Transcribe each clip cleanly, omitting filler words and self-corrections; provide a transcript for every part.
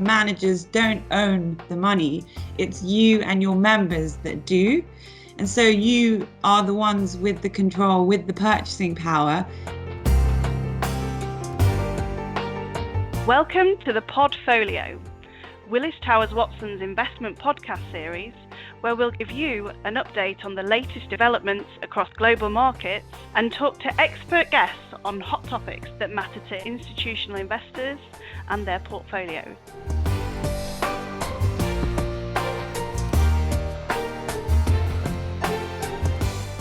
managers don't own the money. It's you and your members that do. And so you are the ones with the control, with the purchasing power. Welcome to the Podfolio, Willis Towers Watson's investment podcast series, where we'll give you an update on the latest developments across global markets and talk to expert guests on hot topics that matter to institutional investors and their portfolios.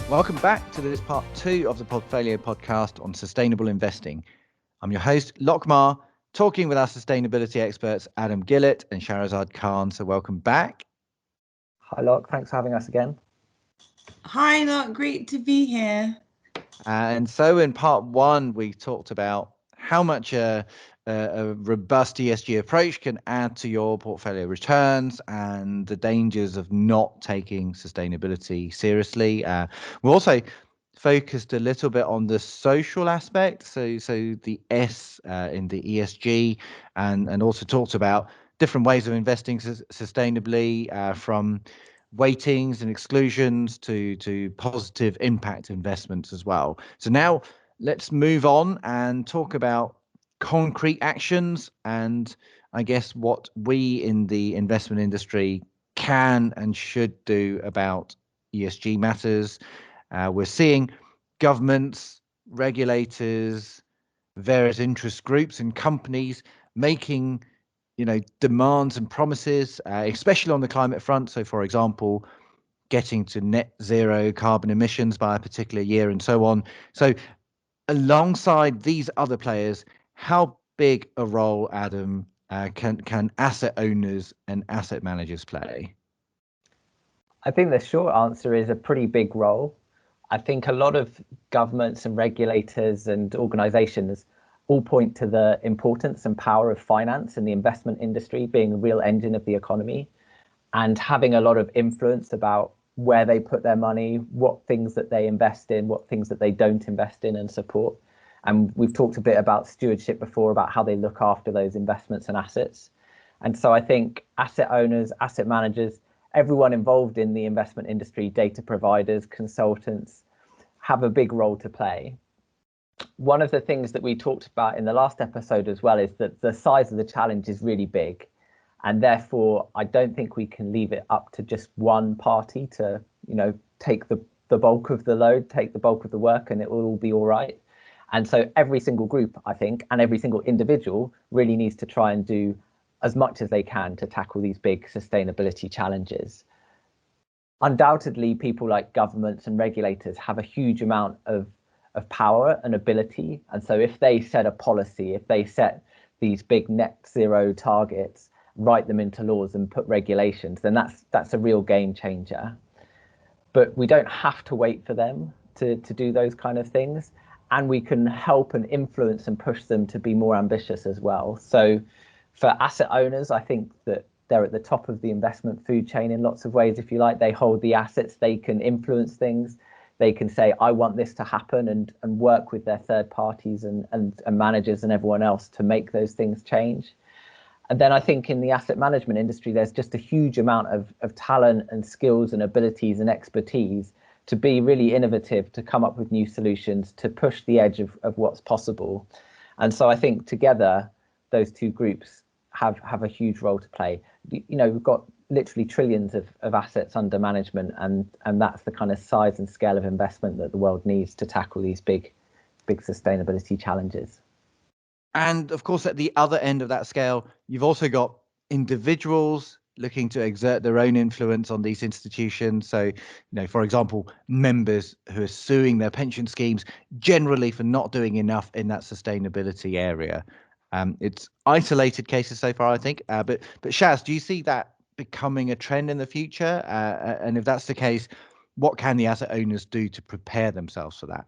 Welcome back to this part 2 of the Podfolio podcast on sustainable investing. I'm your host, Lockmar, talking with our sustainability experts, Adam Gillett and Shahrazad Khan. So welcome back. Hi, Lock. Thanks for having us again. Hi, Lock. Great to be here. And so in part 1, we talked about how much a robust ESG approach can add to your portfolio returns and the dangers of not taking sustainability seriously. We also focused a little bit on the social aspect, so the S in the ESG, and also talked about different ways of investing sustainably, from weightings and exclusions to positive impact investments as well. So now let's move on and talk about concrete actions and I guess what we in the investment industry can and should do about ESG matters. We're seeing governments, regulators, various interest groups and companies making demands and promises, especially on the climate front. So for example, getting to net zero carbon emissions by a particular year and so on. So alongside these other players, how big a role, Adam, can asset owners and asset managers play? I think the short answer is a pretty big role. I think a lot of governments and regulators and organizations all point to the importance and power of finance and the investment industry being a real engine of the economy and having a lot of influence about where they put their money, what things that they invest in, what things that they don't invest in and support. And we've talked a bit about stewardship before, about how they look after those investments and assets. And so I think asset owners, asset managers, everyone involved in the investment industry, data providers, consultants, have a big role to play. One of the things that we talked about in the last episode as well is that the size of the challenge is really big. And therefore, I don't think we can leave it up to just one party to, take the bulk of the load, take the bulk of the work, and it will all be all right. And so every single group, I think, and every single individual really needs to try and do as much as they can to tackle these big sustainability challenges. Undoubtedly, people like governments and regulators have a huge amount of power and ability. And so if they set a policy, if they set these big net zero targets, write them into laws and put regulations, then that's a real game changer. But we don't have to wait for them to do those kind of things. And we can help and influence and push them to be more ambitious as well. So for asset owners, I think that they're at the top of the investment food chain in lots of ways, if you like. They hold the assets, they can influence things. They can say, I want this to happen and work with their third parties and managers and everyone else to make those things change. And then I think in the asset management industry, there's just a huge amount of talent and skills and abilities and expertise to be really innovative, to come up with new solutions, to push the edge of what's possible. And so I think together, those two groups have a huge role to play. We've got literally trillions of assets under management, and that's the kind of size and scale of investment that the world needs to tackle these big sustainability challenges. And of course, at the other end of that scale, you've also got individuals looking to exert their own influence on these institutions. So, for example, members who are suing their pension schemes generally for not doing enough in that sustainability area. It's isolated cases so far, I think. But Shaz, do you see that becoming a trend in the future? And if that's the case, what can the asset owners do to prepare themselves for that?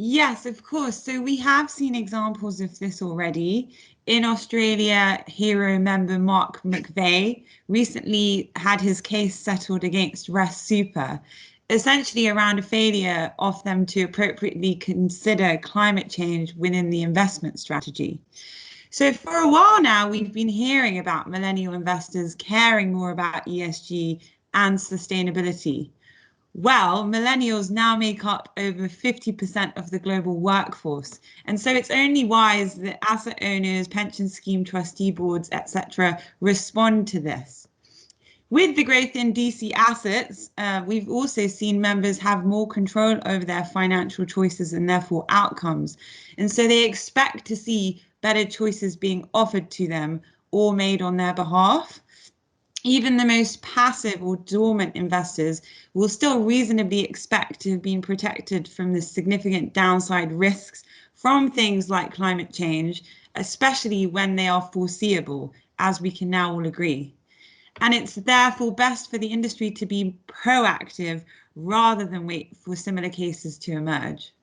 Yes, of course. So we have seen examples of this already. In Australia, Hero member Mark McVeigh recently had his case settled against Rest Super, essentially around a failure of them to appropriately consider climate change within the investment strategy. So for a while now, we've been hearing about millennial investors caring more about ESG and sustainability. Well, millennials now make up over 50% of the global workforce. And so it's only wise that asset owners, pension scheme trustee boards, etc., respond to this. With the growth in DC assets, we've also seen members have more control over their financial choices and therefore outcomes. And so they expect to see better choices being offered to them or made on their behalf. Even the most passive or dormant investors will still reasonably expect to have been protected from the significant downside risks from things like climate change, especially when they are foreseeable, as we can now all agree. And it's therefore best for the industry to be proactive rather than wait for similar cases to emerge.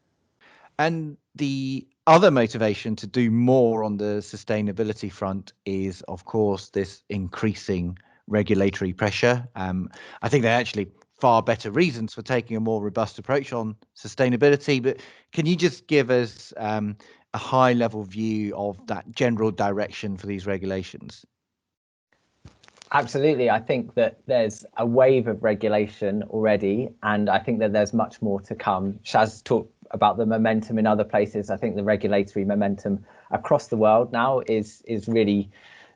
And the other motivation to do more on the sustainability front is, of course, this increasing regulatory pressure. I think there are actually far better reasons for taking a more robust approach on sustainability. But can you just give us a high level view of that general direction for these regulations? Absolutely. I think that there's a wave of regulation already, and I think that there's much more to come. Shaz talked about the momentum in other places. I think the regulatory momentum across the world now is really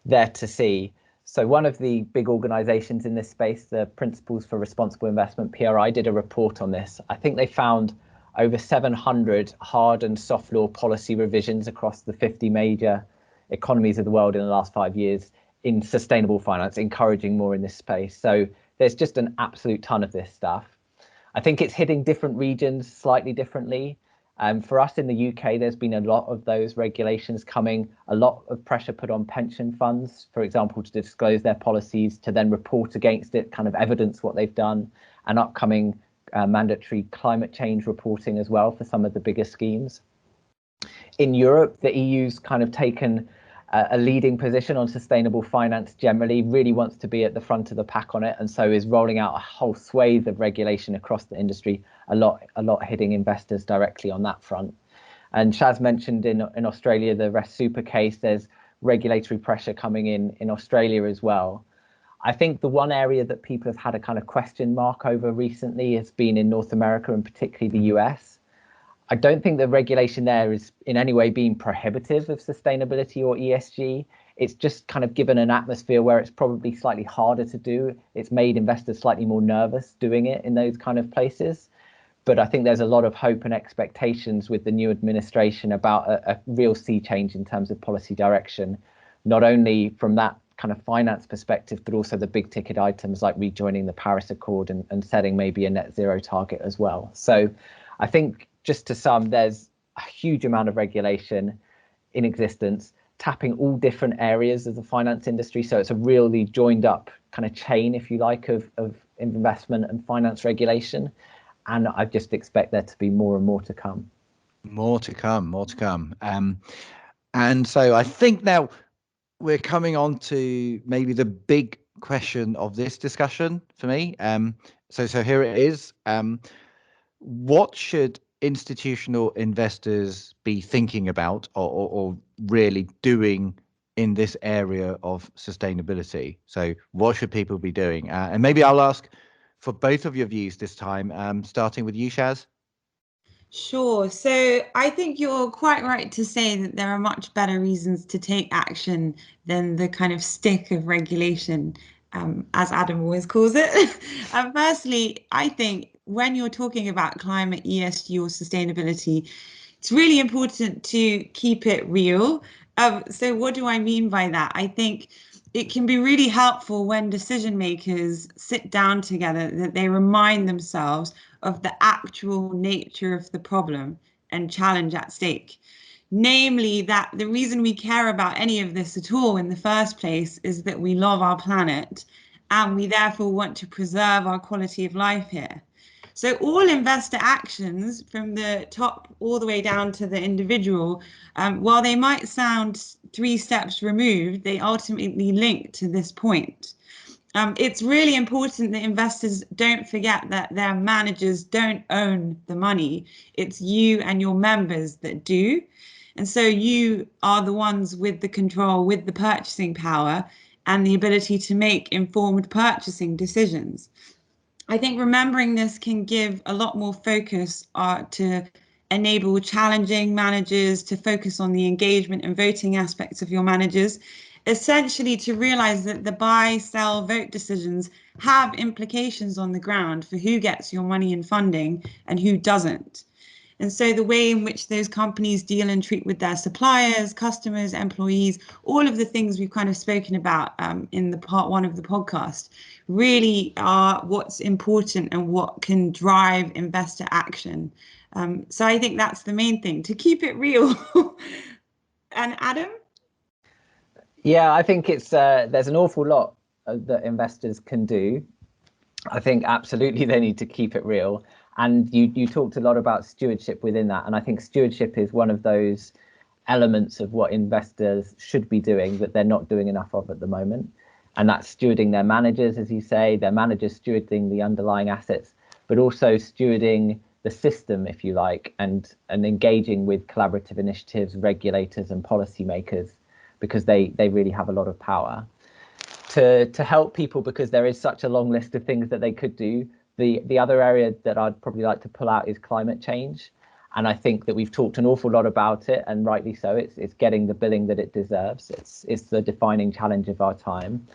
there to see. So one of the big organizations in this space, the Principles for Responsible Investment, PRI, did a report on this. I think they found over 700 hard and soft law policy revisions across the 50 major economies of the world in the last 5 years in sustainable finance, encouraging more in this space. So there's just an absolute ton of this stuff. I think it's hitting different regions slightly differently. For us in the UK, there's been a lot of those regulations coming, a lot of pressure put on pension funds, for example, to disclose their policies, to then report against it, kind of evidence what they've done, and upcoming mandatory climate change reporting as well for some of the bigger schemes. In Europe, the EU's kind of taken a leading position on sustainable finance generally, really wants to be at the front of the pack on it, and so is rolling out a whole swathe of regulation across the industry, a lot hitting investors directly on that front. And Shaz mentioned in Australia the Rest Super case, there's regulatory pressure coming in Australia as well. I think the one area that people have had a kind of question mark over recently has been in North America and particularly the US. I don't think the regulation there is in any way being prohibitive of sustainability or ESG. It's just kind of given an atmosphere where it's probably slightly harder to do. It's made investors slightly more nervous doing it in those kind of places. But I think there's a lot of hope and expectations with the new administration about a real sea change in terms of policy direction, not only from that kind of finance perspective, but also the big ticket items like rejoining the Paris Accord and setting maybe a net zero target as well. So I think, just to sum, there's a huge amount of regulation in existence, tapping all different areas of the finance industry. So it's a really joined up kind of chain, if you like, of investment and finance regulation. And I just expect there to be more and more to come. More to come. And so I think now we're coming on to maybe the big question of this discussion for me. So here it is. What should institutional investors be thinking about or really doing in this area of sustainability? So what should people be doing? And maybe I'll ask for both of your views this time, starting with you, Shaz. Sure. So I think you're quite right to say that there are much better reasons to take action than the kind of stick of regulation, as Adam always calls it. Firstly, I think when you're talking about climate, ESG, or sustainability, it's really important to keep it real. So what do I mean by that? I think it can be really helpful when decision makers sit down together that they remind themselves of the actual nature of the problem and challenge at stake. Namely, that the reason we care about any of this at all in the first place is that we love our planet and we therefore want to preserve our quality of life here. So all investor actions from the top all the way down to the individual, while they might sound 3 steps removed, they ultimately link to this point. It's really important that investors don't forget that their managers don't own the money. It's you and your members that do. And so you are the ones with the control, with the purchasing power and the ability to make informed purchasing decisions. I think remembering this can give a lot more focus to enable challenging managers to focus on the engagement and voting aspects of your managers, essentially to realize that the buy, sell, vote decisions have implications on the ground for who gets your money and funding and who doesn't. And so the way in which those companies deal and treat with their suppliers, customers, employees, all of the things we've kind of spoken about in the part one of the podcast really are what's important and what can drive investor action. So I think that's the main thing, to keep it real. And Adam? Yeah, I think it's there's an awful lot that investors can do. I think absolutely they need to keep it real. And you talked a lot about stewardship within that. And I think stewardship is one of those elements of what investors should be doing that they're not doing enough of at the moment. And that's stewarding their managers, as you say, their managers stewarding the underlying assets, but also stewarding the system, if you like, and engaging with collaborative initiatives, regulators and policymakers, because they really have a lot of power to help people, because there is such a long list of things that they could do. The other area that I'd probably like to pull out is climate change. And I think that we've talked an awful lot about it, and rightly so. It's getting the billing that it deserves. It's the defining challenge of our time.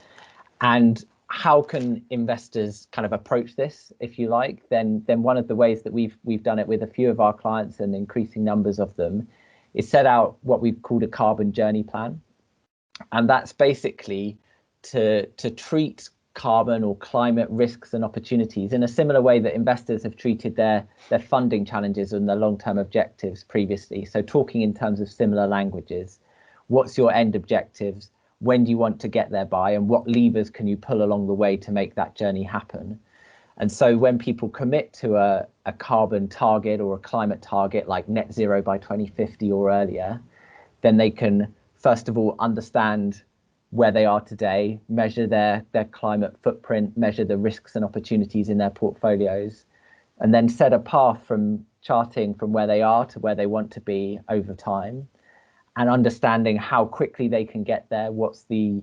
And how can investors kind of approach this, if you like? Then one of the ways that we've done it with a few of our clients and increasing numbers of them is set out what we've called a carbon journey plan. And that's basically to treat carbon or climate risks and opportunities in a similar way that investors have treated their funding challenges and their long-term objectives previously. So talking in terms of similar languages. What's your end objectives? When do you want to get there by? And what levers can you pull along the way to make that journey happen? And so when people commit to a carbon target or a climate target like net zero by 2050 or earlier, then they can first of all understand where they are today, measure their climate footprint, measure the risks and opportunities in their portfolios, and then set a path from charting from where they are to where they want to be over time, and understanding how quickly they can get there, what's the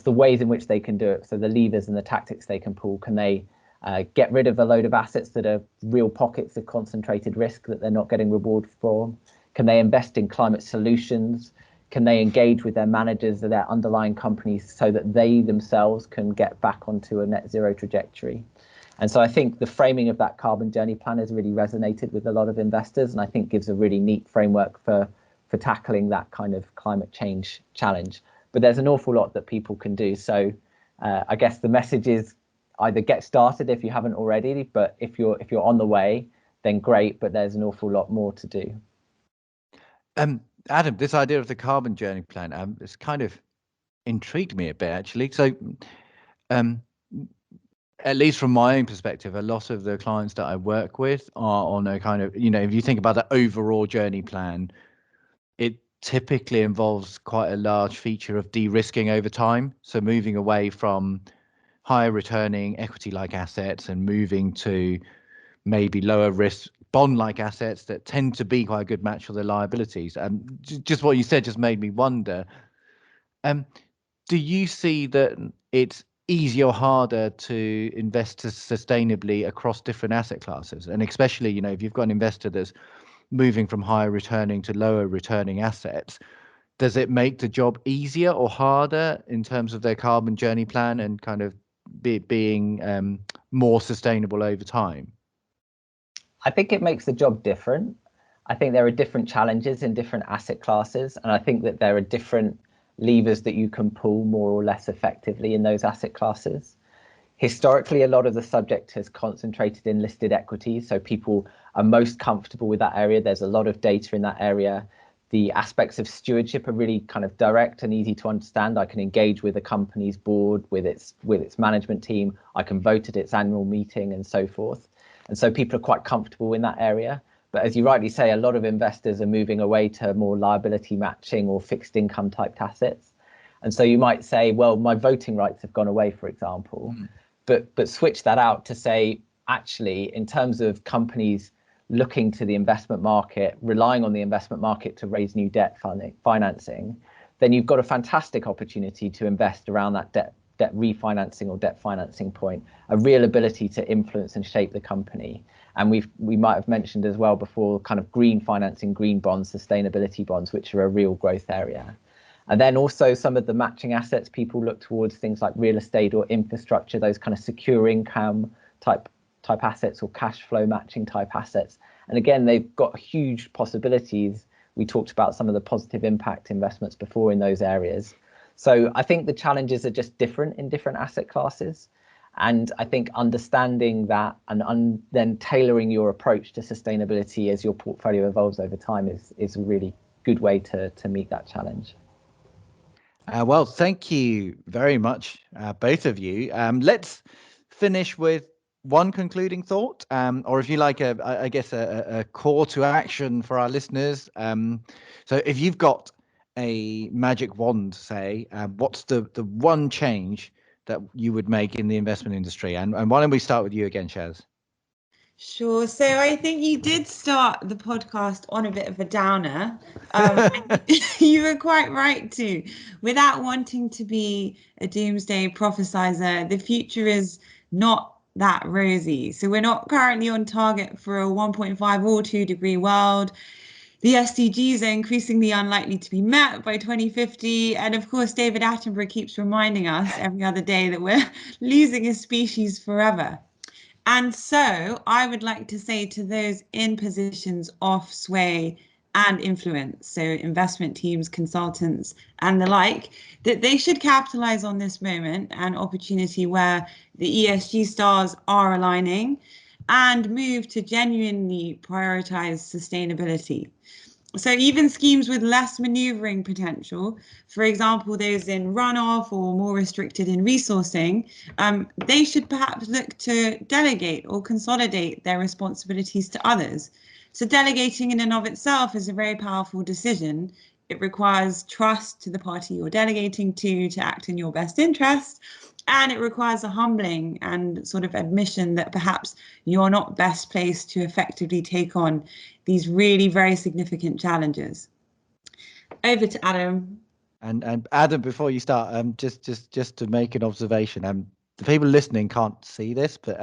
ways in which they can do it, so the levers and the tactics they can pull. Can they get rid of a load of assets that are real pockets of concentrated risk that they're not getting reward for? Can they invest in climate solutions? Can they engage with their managers or their underlying companies so that they themselves can get back onto a net zero trajectory? And so I think the framing of that carbon journey plan has really resonated with a lot of investors, and I think gives a really neat framework for tackling that kind of climate change challenge. But there's an awful lot that people can do. So I guess the message is either get started if you haven't already, but if you're on the way, then great, but there's an awful lot more to do. Adam, this idea of the carbon journey plan, it's kind of intrigued me a bit, actually. So at least from my own perspective, a lot of the clients that I work with are on a kind of, if you think about the overall journey plan, it typically involves quite a large feature of de-risking over time. So moving away from higher returning equity-like assets and moving to maybe lower risk bond-like assets that tend to be quite a good match for their liabilities. Just what you said just made me wonder. Do you see that it's easier or harder to invest sustainably across different asset classes? And especially, if you've got an investor that's moving from higher returning to lower returning assets, does it make the job easier or harder in terms of their carbon journey plan and kind of being more sustainable over time? I think it makes the job different. I think there are different challenges in different asset classes, and I think that there are different levers that you can pull more or less effectively in those asset classes. Historically, a lot of the subject has concentrated in listed equities, so people are most comfortable with that area. There's a lot of data in that area. The aspects of stewardship are really kind of direct and easy to understand. I can engage with a company's board, with its management team. I can vote at its annual meeting and so forth. And so people are quite comfortable in that area. But as you rightly say, a lot of investors are moving away to more liability matching or fixed income type assets. And so you might say, well, my voting rights have gone away, for example. But switch that out to say, actually, in terms of companies looking to the investment market, relying on the investment market to raise new debt financing, then you've got a fantastic opportunity to invest around that debt refinancing or debt financing point, a real ability to influence and shape the company. And we might have mentioned as well before, kind of green financing, green bonds, sustainability bonds, which are a real growth area. And then also some of the matching assets, people look towards things like real estate or infrastructure, those kind of secure income type assets or cash flow matching type assets. And again, they've got huge possibilities. We talked about some of the positive impact investments before in those areas. So I think the challenges are just different in different asset classes. And I think understanding that and then tailoring your approach to sustainability as your portfolio evolves over time is a really good way to meet that challenge. Well, thank you very much, both of you. Let's finish with one concluding thought, or if you like, a call to action for our listeners. So if you've got a magic wand, say, what's the one change that you would make in the investment industry? And why don't we start with you again, Shaz? Sure. So I think you did start the podcast on a bit of a downer. You were quite right too. Without wanting to be a doomsday prophesizer, the future is not that rosy. So we're not currently on target for a 1.5 or 2 degree world. The SDGs are increasingly unlikely to be met by 2050. And of course, David Attenborough keeps reminding us every other day that we're losing a species forever. And so I would like to say to those in positions of sway and influence, so investment teams, consultants, and the like, that they should capitalize on this moment and opportunity where the ESG stars are aligning and move to genuinely prioritize sustainability. So even schemes with less maneuvering potential, for example, those in runoff or more restricted in resourcing, they should perhaps look to delegate or consolidate their responsibilities to others. So delegating in and of itself is a very powerful decision. It requires trust to the party you're delegating to act in your best interest. And it requires a humbling and sort of admission that perhaps you're not best placed to effectively take on these really very significant challenges. Over to Adam. And Adam, before you start, just to make an observation, the people listening can't see this, but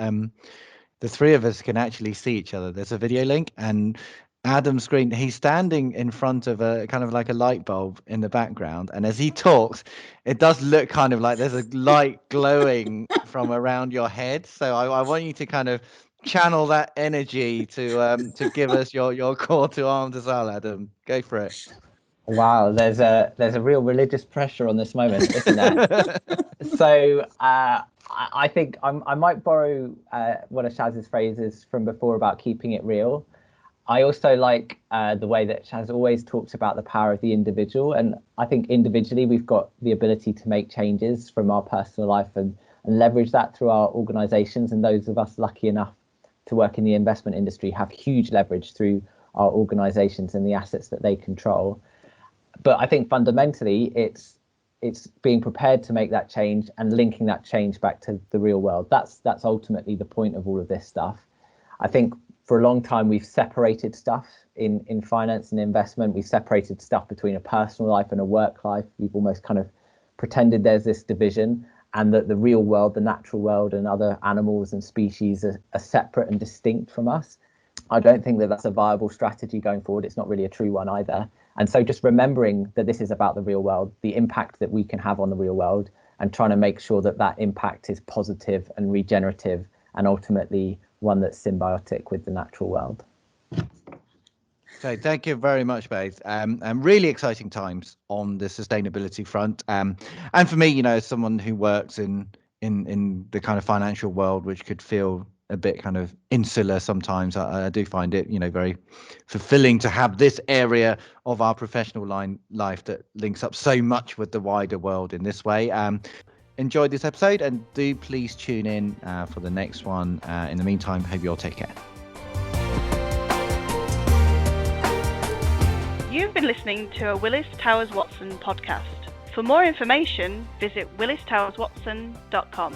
the three of us can actually see each other. There's a video link, and Adam's screen, he's standing in front of a kind of like a light bulb in the background, and as he talks, it does look kind of like there's a light glowing from around your head. So I want you to kind of channel that energy to give us your call to arms as well, Adam. Go for it. Wow, there's a real religious pressure on this moment, isn't there? So I think I might borrow one of Shaz's phrases from before about keeping it real. I also like the way that Shaz always talks about the power of the individual. And I think individually, we've got the ability to make changes from our personal life and leverage that through our organizations. And those of us lucky enough to work in the investment industry have huge leverage through our organizations and the assets that they control. But I think fundamentally, it's being prepared to make that change and linking that change back to the real world. That's ultimately the point of all of this stuff. I think for a long time, we've separated stuff in finance and investment. We've separated stuff between a personal life and a work life. We've almost kind of pretended there's this division and that the real world, the natural world and other animals and species are separate and distinct from us. I don't think that that's a viable strategy going forward. It's not really a true one either. And so just remembering that this is about the real world, the impact that we can have on the real world, and trying to make sure that that impact is positive and regenerative and ultimately one that's symbiotic with the natural world. So thank you very much, both. And really exciting times on the sustainability front. And for me, as someone who works in the kind of financial world, which could feel a bit kind of insular sometimes, I do find it, very fulfilling to have this area of our professional life that links up so much with the wider world in this way. Enjoyed this episode, and do please tune in for the next one. In the meantime, hope you all take care. You've been listening to a Willis Towers Watson podcast. For more information, visit willistowerswatson.com.